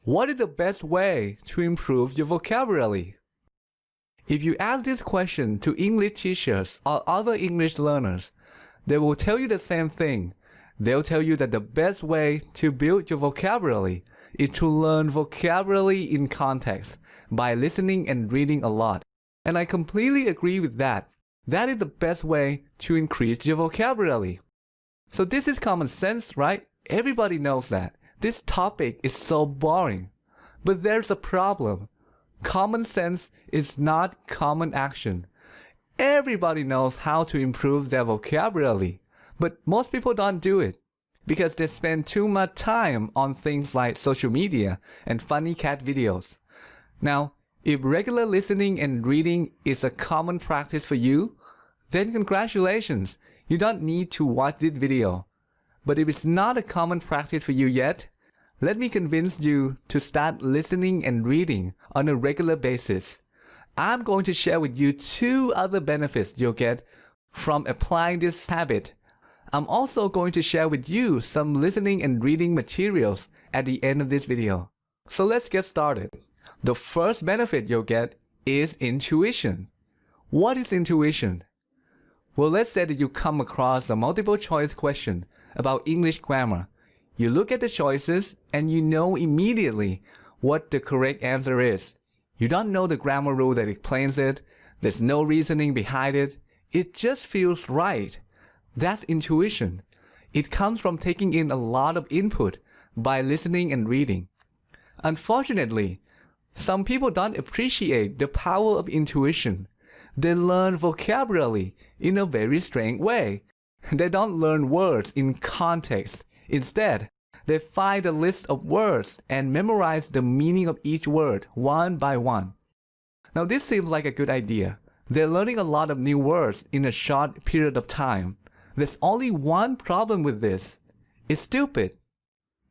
What is the best way to improve your vocabulary? If you ask this question to English teachers or other English learners, they will tell you the same thing. They'll tell you that the best way to build your vocabulary is to learn vocabulary in context by listening and reading a lot. And I completely agree with that. That is the best way to increase your vocabulary. So this is common sense, right? Everybody knows that. This topic is so boring. But there's a problem. Common sense is not common action. Everybody knows how to improve their vocabulary, but most people don't do it because they spend too much time on things like social media and funny cat videos. Now, if regular listening and reading is a common practice for you, then congratulations, you don't need to watch this video. But if it's not a common practice for you yet, let me convince you to start listening and reading on a regular basis. I'm going to share with you 2 other benefits you'll get from applying this habit. I'm also going to share with you some listening and reading materials at the end of this video. So let's get started. The first benefit you'll get is intuition. What is intuition? Well, let's say that you come across a multiple choice question about English grammar. You look at the choices and you know immediately what the correct answer is. You don't know the grammar rule that explains it. There's no reasoning behind it. It just feels right. That's intuition. It comes from taking in a lot of input by listening and reading. Unfortunately, some people don't appreciate the power of intuition. They learn vocabulary in a very strange way. They don't learn words in context. Instead, they find a list of words and memorize the meaning of each word one by one. Now this seems like a good idea. They're learning a lot of new words in a short period of time. There's only one problem with this. It's stupid.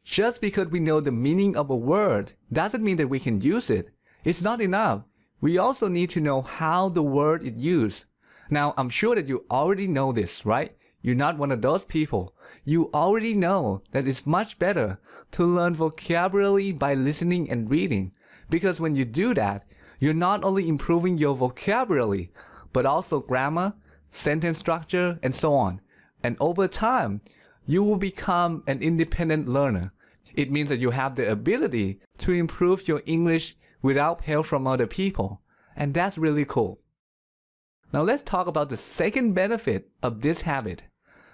Just because we know the meaning of a word doesn't mean that we can use it. It's not enough. We also need to know how the word is used. Now, I'm sure that you already know this, right? You're not one of those people. You already know that it's much better to learn vocabulary by listening and reading. Because when you do that, you're not only improving your vocabulary, but also grammar, sentence structure, and so on. And over time, you will become an independent learner. It means that you have the ability to improve your English without help from other people. And that's really cool. Now let's talk about the second benefit of this habit.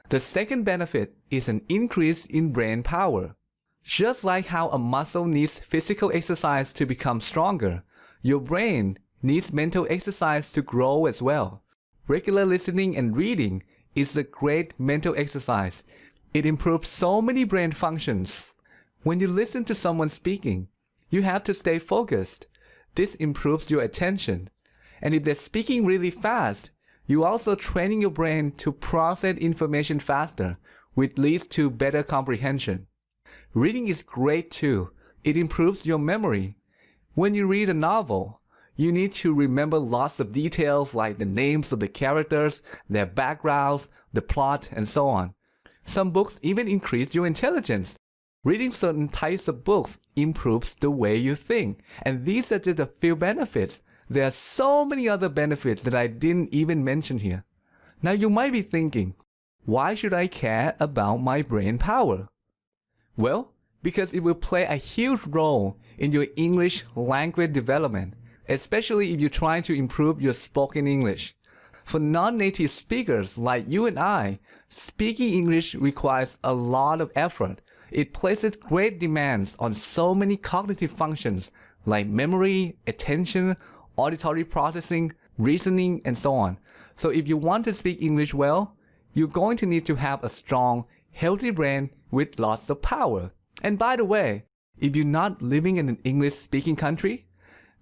The second benefit is an increase in brain power. Just like how a muscle needs physical exercise to become stronger, your brain needs mental exercise to grow as well. Regular listening and reading is a great mental exercise. It improves so many brain functions. When you listen to someone speaking, you have to stay focused. This improves your attention. And if they're speaking really fast, you're also training your brain to process information faster, which leads to better comprehension. Reading is great too. It improves your memory. When you read a novel, you need to remember lots of details like the names of the characters, their backgrounds, the plot, and so on. Some books even increase your intelligence. Reading certain types of books improves the way you think. And these are just a few benefits. There are so many other benefits that I didn't even mention here. Now you might be thinking, why should I care about my brain power? Well, because it will play a huge role in your English language development, especially if you're trying to improve your spoken English. For non-native speakers like you and I, speaking English requires a lot of effort. It places great demands on so many cognitive functions like memory, attention, auditory processing, reasoning, and so on. So if you want to speak English well, you're going to need to have a strong, healthy brain with lots of power. And by the way, if you're not living in an English-speaking country,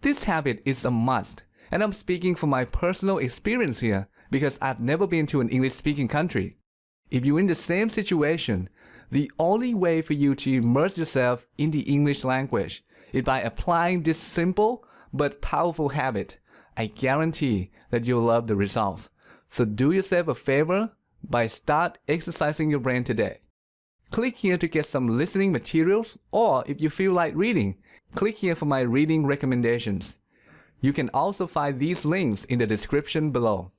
this habit is a must. And I'm speaking from my personal experience here because I've never been to an English-speaking country. If you're in the same situation, the only way for you to immerse yourself in the English language is by applying this simple but powerful habit. I guarantee that you'll love the results. So do yourself a favor by start exercising your brain today. Click here to get some listening materials, or if you feel like reading, click here for my reading recommendations. You can also find these links in the description below.